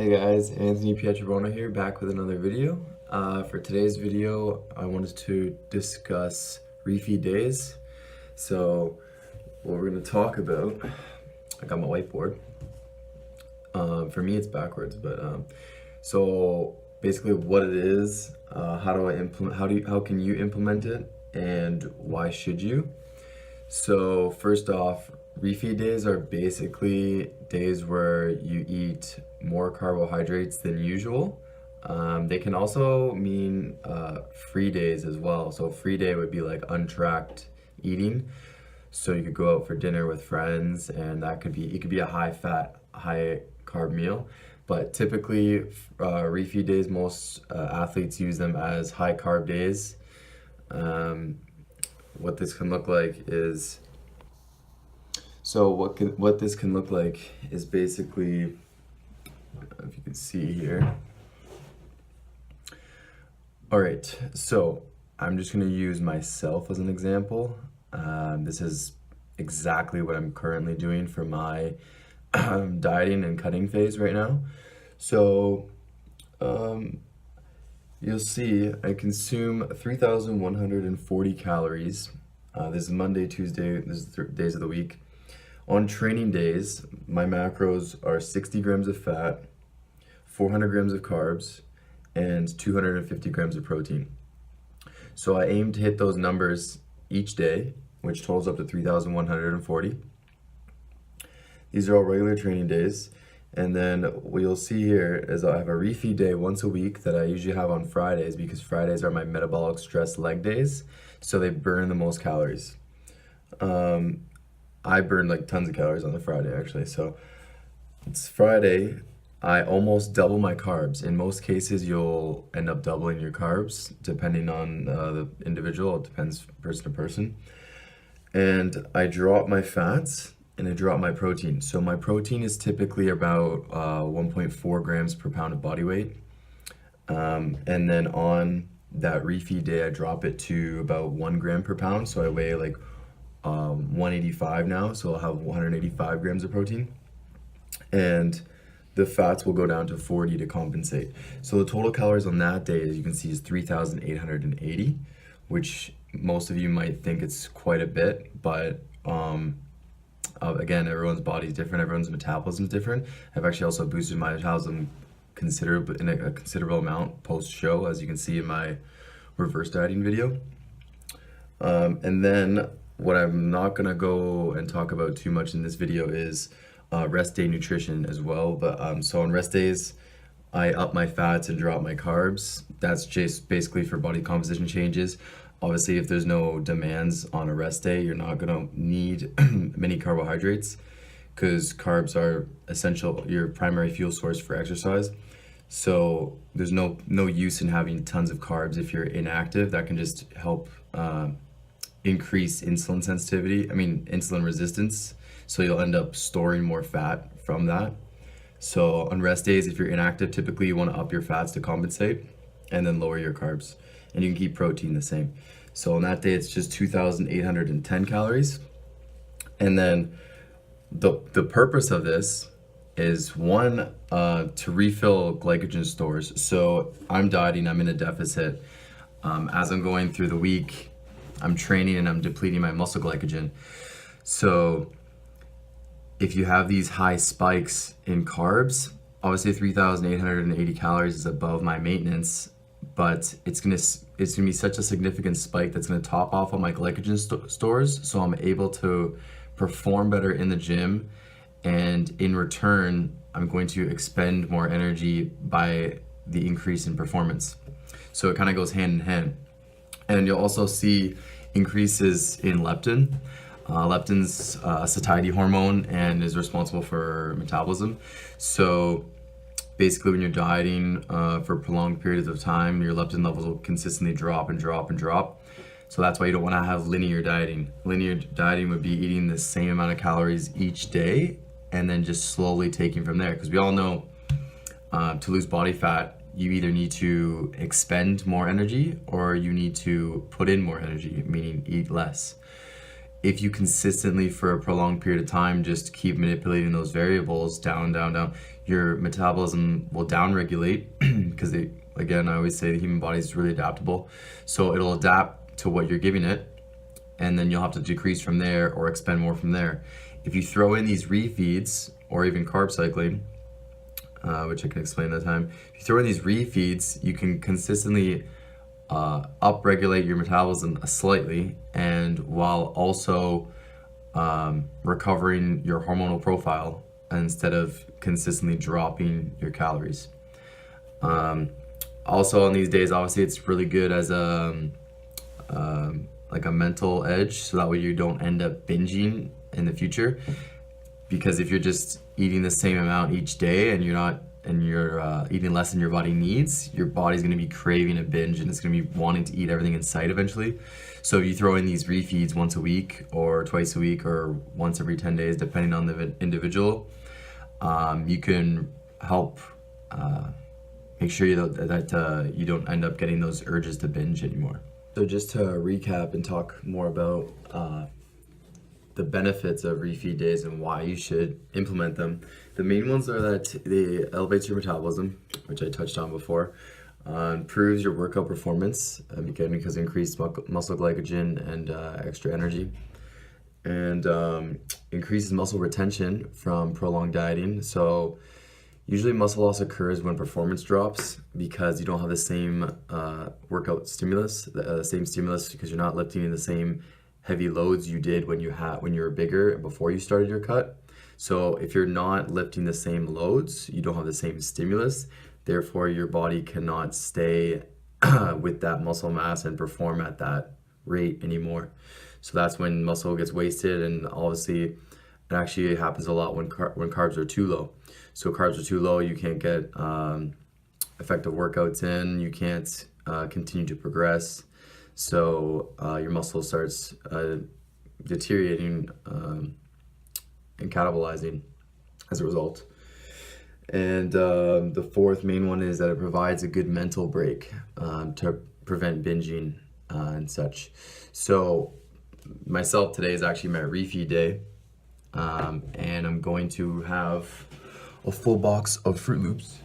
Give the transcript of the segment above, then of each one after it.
Hey guys, Anthony Pietrobono here, back with another video. For today's video, I wanted to discuss Refeed Days. So, what we're going to talk about, I got my whiteboard. For me, it's backwards, but so basically, what it is, how do I implement? How can you implement it, and why should you? So first off, refeed days are basically days where you eat more carbohydrates than usual. They can also mean free days as well. So free day would be like untracked eating. So you could go out for dinner with friends, and it could be a high fat, high carb meal. But typically, refeed days, most athletes use them as high carb days. What this can look like is, what this can look like is basically, if you can see here. All right, so I'm just gonna use myself as an example. This is exactly what I'm currently doing for my dieting and cutting phase right now. So, you'll see I consume 3,140 calories. This is Monday, Tuesday, this is days of the week. On training days, my macros are 60 grams of fat, 400 grams of carbs, and 250 grams of protein. So I aim to hit those numbers each day, which totals up to 3,140. These are all regular training days. And then what you'll see here is I have a refeed day once a week that I usually have on Fridays, because Fridays are my metabolic stress leg days, so they burn the most calories. I burn like tons of calories on the Friday actually. So it's Friday, I almost double my carbs. In most cases, you'll end up doubling your carbs depending on the individual. It depends person to person. And I drop my fats and I drop my protein. So my protein is typically about 1.4 grams per pound of body weight. And then on that refeed day, I drop it to about 1 gram per pound. So I weigh like 185 now. So I'll have 185 grams of protein. And the fats will go down to 40 to compensate. So the total calories on that day, as you can see, is 3,880, which most of you might think it's quite a bit, but again, everyone's body is different, everyone's metabolism is different. I've actually also boosted my metabolism in a considerable amount post-show, as you can see in my reverse dieting video. And then what I'm not gonna go and talk about too much in this video is rest day nutrition as well. But so on rest days, I up my fats and drop my carbs. That's just basically for body composition changes. Obviously, if there's no demands on a rest day, you're not gonna need many carbohydrates, because carbs are essential, your primary fuel source for exercise. So there's no use in having tons of carbs if you're inactive. That can just help increase insulin resistance. So you'll end up storing more fat from that. So on rest days, if you're inactive, typically you want to up your fats to compensate and then lower your carbs. And you can keep protein the same. So on that day, it's just 2,810 calories. And then the purpose of this is one, to refill glycogen stores. So I'm dieting, I'm in a deficit. As I'm going through the week, I'm training and I'm depleting my muscle glycogen. So if you have these high spikes in carbs, obviously 3,880 calories is above my maintenance, but it's gonna be such a significant spike that's gonna top off all my glycogen stores, so I'm able to perform better in the gym, and in return, I'm going to expend more energy by the increase in performance. So it kind of goes hand in hand. And you'll also see increases in leptin. Leptin's a satiety hormone and is responsible for metabolism. So basically, when you're dieting for prolonged periods of time, your leptin levels will consistently drop and drop and drop. So that's why you don't want to have linear dieting. Linear dieting would be eating the same amount of calories each day and then just slowly taking from there. Because we all know to lose body fat, you either need to expend more energy or you need to put in more energy, meaning eat less. if you consistently for a prolonged period of time just keep manipulating those variables down, down, down, your metabolism will downregulate because again, I always say the human body is really adaptable. So it'll adapt to what you're giving it, and then you'll have to decrease from there or expend more from there. If you throw in these refeeds or even carb cycling, which I can explain that time, if you throw in these refeeds, you can consistently upregulate your metabolism slightly, and while also recovering your hormonal profile instead of consistently dropping your calories. Also on these days, obviously it's really good as a like a mental edge, so that way you don't end up binging in the future, because if you're just eating the same amount each day and you're eating less than your body needs, your body's going to be craving a binge and it's going to be wanting to eat everything in sight eventually. So if you throw in these refeeds once a week or twice a week or once every 10 days, depending on the individual, you can help make sure that you don't end up getting those urges to binge anymore. So just to recap and talk more about the benefits of refeed days and why you should implement them. The main ones are that they elevates your metabolism, which I touched on before, improves your workout performance, again because of increased muscle glycogen and extra energy, and increases muscle retention from prolonged dieting. So usually muscle loss occurs when performance drops because you don't have the same workout stimulus, the same stimulus, because you're not lifting in the same heavy loads you did when you were bigger before you started your cut. So if you're not lifting the same loads, you don't have the same stimulus, therefore your body cannot stay with that muscle mass and perform at that rate anymore. So that's when muscle gets wasted, and obviously it actually happens a lot when carbs are too low. So carbs are too low, you can't get effective workouts in, you can't continue to progress. So your muscle starts deteriorating and catabolizing as a result. And the fourth main one is that it provides a good mental break to prevent binging and such. So myself, today is actually my refeed day, and I'm going to have a full box of Fruit Loops.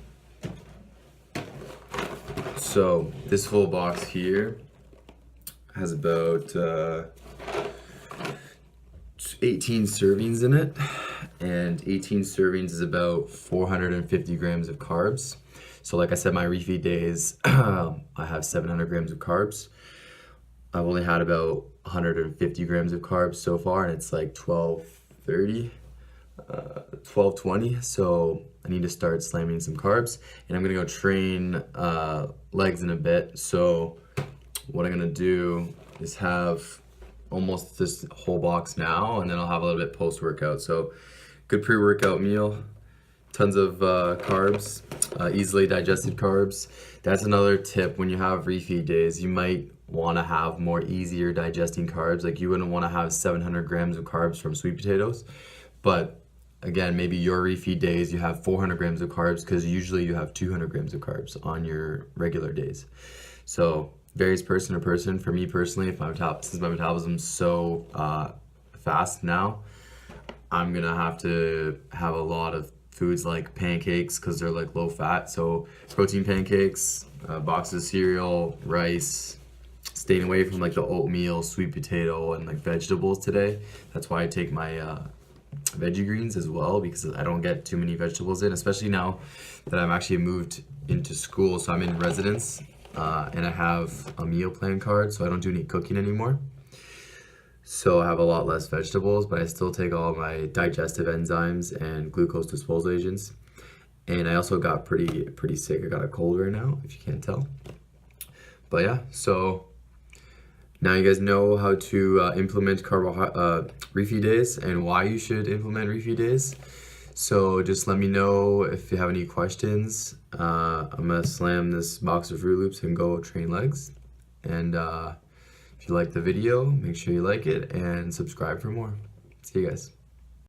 So this full box here has about 18 servings in it, and 18 servings is about 450 grams of carbs. So like I said, my refeed days, I have 700 grams of carbs. I've only had about 150 grams of carbs so far, and it's like 12:30, 12:20. So I need to start slamming some carbs, and I'm gonna go train legs in a bit. So what I'm gonna do is have almost this whole box now, and then I'll have a little bit post-workout. So good pre-workout meal, tons of carbs, easily digested carbs. That's another tip when you have refeed days. You might want to have more easier digesting carbs. Like you wouldn't want to have 700 grams of carbs from sweet potatoes, but again, maybe your refeed days you have 400 grams of carbs, because usually you have 200 grams of carbs on your regular days. So varies person to person. For me personally, since my metabolism's so fast now, I'm gonna have to have a lot of foods like pancakes, because they're like low fat. So protein pancakes, boxes of cereal, rice, staying away from like the oatmeal, sweet potato, and like vegetables today. That's why I take my veggie greens as well, because I don't get too many vegetables in, especially now that I'm actually moved into school. So I'm in residence, and I have a meal plan card, so I don't do any cooking anymore. So I have a lot less vegetables, but I still take all my digestive enzymes and glucose disposal agents. And I also got pretty sick. I got a cold right now, if you can't tell. But yeah, so now you guys know how to implement refeed days and why you should implement refeed days. So just let me know if you have any questions. I'm gonna slam this box of Fruit Loops and go train legs. And if you like the video, make sure you like it and subscribe for more. See you guys.